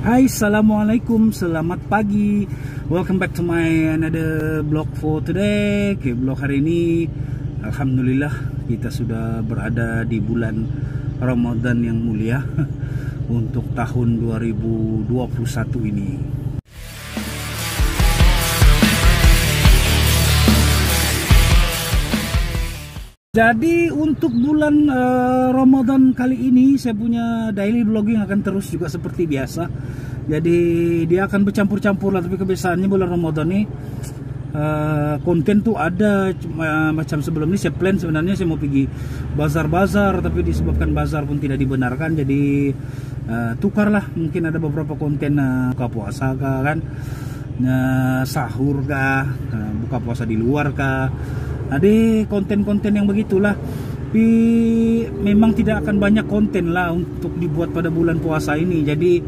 Hai, assalamualaikum, selamat pagi. Welcome back to my another vlog for today. Okay, vlog hari ini, alhamdulillah kita sudah berada di bulan Ramadan yang mulia untuk tahun 2021 ini. Jadi untuk bulan Ramadan kali ini saya punya daily vlogging akan terus juga seperti biasa. Jadi dia akan bercampur-campur lah, tapi kebiasaannya bulan Ramadan nih konten tuh ada macam sebelum ini saya plan sebenarnya saya mau pergi bazar-bazar, tapi disebabkan bazar pun tidak dibenarkan, jadi tukarlah, mungkin ada beberapa konten buka puasa kah kan, sahur kah, buka puasa di luar kah. Ada konten-konten yang begitulah. Tapi memang tidak akan banyak konten lah untuk dibuat pada bulan puasa ini. Jadi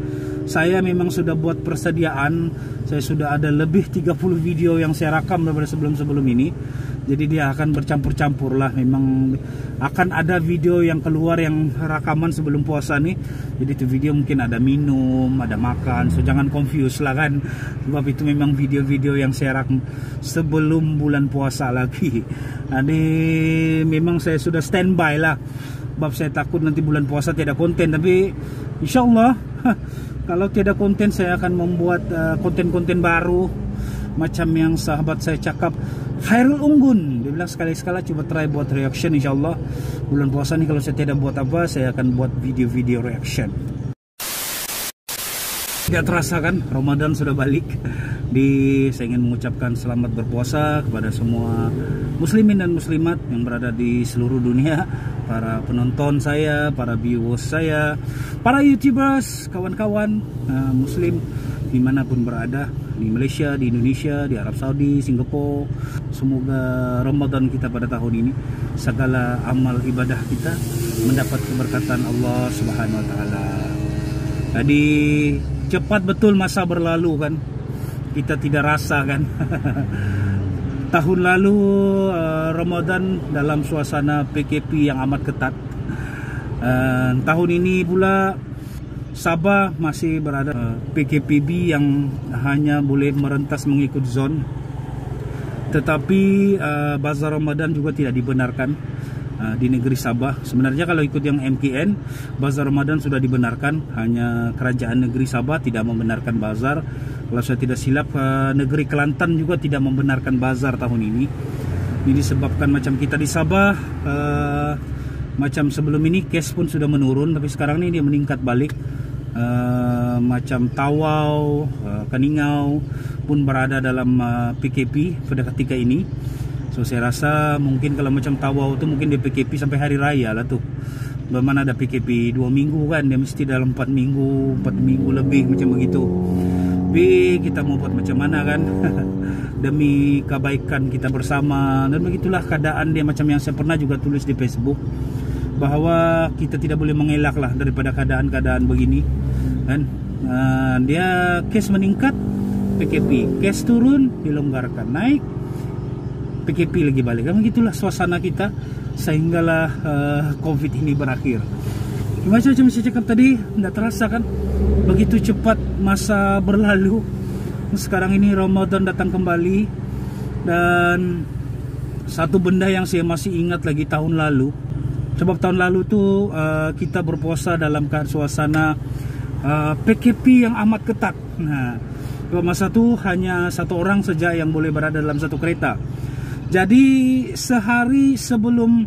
saya memang sudah buat persediaan. Saya sudah ada lebih 30 video yang saya rakam daripada sebelum-sebelum ini. Jadi dia akan bercampur-campur lah. Memang akan ada video yang keluar yang rakaman sebelum puasa nih. Jadi itu video mungkin ada minum, ada makan. So jangan confuse lah kan. Sebab itu memang video-video yang saya rakam sebelum bulan puasa lagi. Jadi memang saya sudah standby lah. Sebab saya takut nanti bulan puasa tidak konten. Tapi insya Allah kalau tidak konten saya akan membuat konten-konten baru. Macam yang sahabat saya cakap, Khairul Unggun, dia bilang sekali-sekala coba try buat reaction. InsyaAllah bulan puasa nih kalau saya tidak buat apa, saya akan buat video-video reaction. Tidak terasa kan Ramadan sudah balik. Saya ingin mengucapkan selamat berpuasa kepada semua muslimin dan muslimat yang berada di seluruh dunia, para penonton saya, para viewers saya, para youtubers, kawan-kawan muslim dimanapun berada, di Malaysia, di Indonesia, di Arab Saudi, Singapura. Semoga Ramadan kita pada tahun ini, segala amal ibadah kita mendapat keberkatan Allah Subhanahu Wa Taala. Jadi cepat betul masa berlalu kan, kita tidak rasa kan. Tahun lalu Ramadan dalam suasana PKP yang amat ketat. Tahun ini pula Sabah masih berada PKPB yang hanya boleh merentas mengikut zon. Tetapi bazar Ramadan juga tidak dibenarkan di negeri Sabah. Sebenarnya kalau ikut yang MKN, bazar Ramadan sudah dibenarkan. Hanya kerajaan negeri Sabah tidak membenarkan bazar. Kalau saya tidak silap, negeri Kelantan juga tidak membenarkan bazar tahun ini. Ini disebabkan macam kita di Sabah, macam sebelum ini case pun sudah menurun, tapi sekarang ini dia meningkat balik. Macam Tawau, Keningau pun berada dalam PKP pada ketika ini. So saya rasa mungkin kalau macam Tawau tu mungkin dia PKP sampai hari raya lah tu. Bagaimana ada PKP 2 minggu kan, dia mesti dalam 4 minggu lebih macam begitu. Tapi kita mau buat macam mana kan. Demi kebaikan kita bersama. Dan begitulah keadaan dia, macam yang saya pernah juga tulis di Facebook, bahwa kita tidak boleh mengelak lah daripada keadaan-keadaan begini kan. Dia case meningkat, PKP, case turun, dilonggarkan, naik, PKP lagi balik kan. Begitulah suasana kita sehinggalah COVID ini berakhir. Macam saya cakap tadi, tidak terasa kan, begitu cepat masa berlalu. Sekarang ini Ramadan datang kembali. Dan satu benda yang saya masih ingat lagi tahun lalu, sebab tahun lalu tuh kita berpuasa dalam suasana PKP yang amat ketat. Nah, masa itu hanya satu orang saja yang boleh berada dalam satu kereta. Jadi sehari sebelum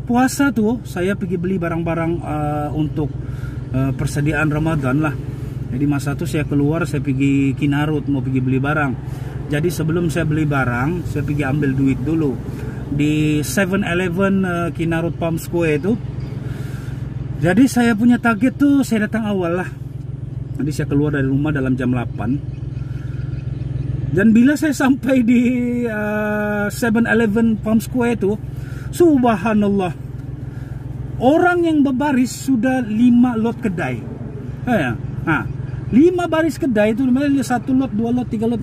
puasa tuh saya pergi beli barang-barang untuk persediaan Ramadan lah. Jadi masa itu saya keluar, saya pergi Kinarut mau pergi beli barang. Jadi sebelum saya beli barang, saya pergi ambil duit dulu di 7-Eleven Kinarut Palm Square itu. Jadi saya punya target tuh, saya datang awal lah. Jadi saya keluar dari rumah dalam jam 8. Dan bila saya sampai di 7-Eleven Palm Square itu, subhanallah, orang yang berbaris sudah 5 lot kedai. 5 baris kedai itu, 1 lot, 2 lot, 3 lot,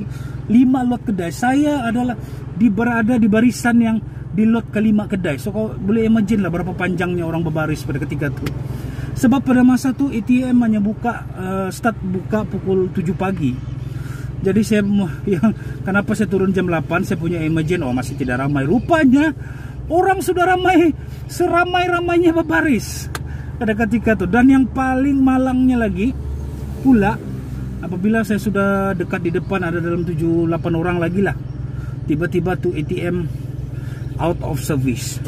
5 lot kedai. Saya adalah berada di barisan yang di lot kelima kedai. So kau boleh imagine lah berapa panjangnya orang berbaris pada ketika itu. Sebab pada masa itu ATM hanya start buka pukul 7 pagi. Jadi kenapa saya turun jam 8, saya punya imagine, oh masih tidak ramai. Rupanya orang sudah ramai, seramai-ramainya berbaris pada ketika itu. Dan yang paling malangnya lagi pula, apabila saya sudah dekat di depan, ada dalam 7-8 orang lagi lah, tiba-tiba tuh ATM out of service.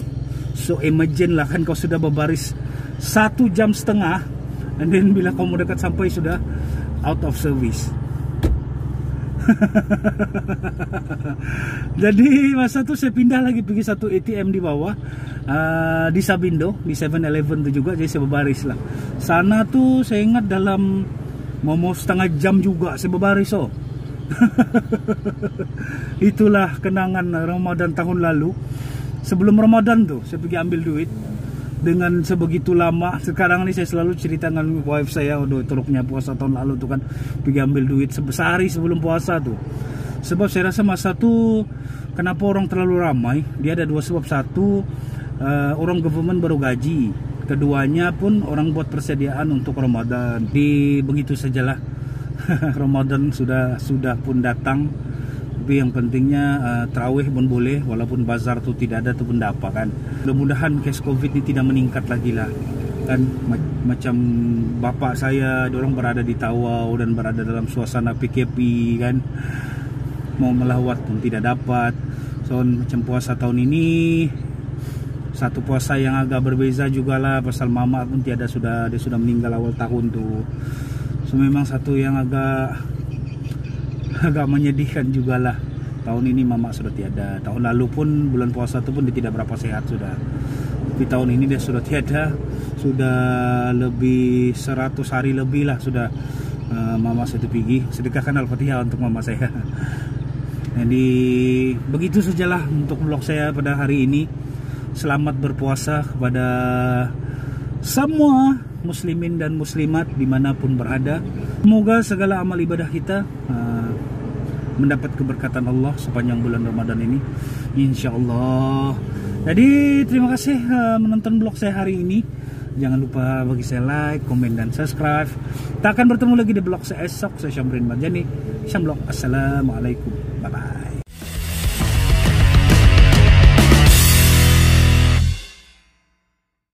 So imagine lah kan, kau sudah berbaris 1,5 jam, and then bila kau mau dekat sampai sudah out of service. Jadi masa itu saya pindah lagi pergi satu ATM di bawah, di Sabindo, di 7-Eleven itu juga. Jadi saya berbaris lah. Sana tuh saya ingat dalam mau setengah jam juga saya berbaris. Oh itulah kenangan Ramadan tahun lalu. Sebelum Ramadan tuh saya pergi ambil duit dengan sebegitu lama. Sekarang ini saya selalu cerita dengan wife saya, waduh teruknya puasa tahun lalu tuh kan, pergi ambil duit sehari sebelum puasa tuh. Sebab saya rasa masa tuh kenapa orang terlalu ramai, dia ada dua sebab. Satu, orang government baru gaji. Keduanya pun orang buat persediaan untuk Ramadan. Begitu sajalah. Ramadan sudah pun datang. Tapi yang pentingnya tarawih pun boleh, walaupun bazar tuh tidak ada tuh pendapat kan. Mudah-mudahan case COVID ini tidak meningkat lagi lah kan. Macam bapak saya, diorang berada di Tawau dan berada dalam suasana PKP kan, mau melawat pun tidak dapat. So macam puasa tahun ini satu puasa yang agak berbeza juga lah, pasal mama pun dia sudah meninggal awal tahun tuh. So memang satu yang agak menyedihkan juga lah. Tahun ini mama sudah tiada. Tahun lalu pun bulan puasa itu pun dia tidak berapa sehat sudah. Tapi tahun ini dia sudah tiada. Sudah lebih 100 hari lebih lah sudah mama saya pergi. Sedekahkan Al-Fatihah untuk mama saya. Jadi begitu sajalah untuk vlog saya pada hari ini. Selamat berpuasa kepada semua muslimin dan muslimat dimanapun berada. Semoga segala amal ibadah kita mendapat keberkatan Allah sepanjang bulan Ramadan ini, insya Allah. Jadi terima kasih menonton vlog saya hari ini. Jangan lupa bagi saya like, komen, dan subscribe. Kita akan bertemu lagi di vlog saya esok. Saya Syamrin Marjani, Syamblog. Assalamualaikum, bye bye.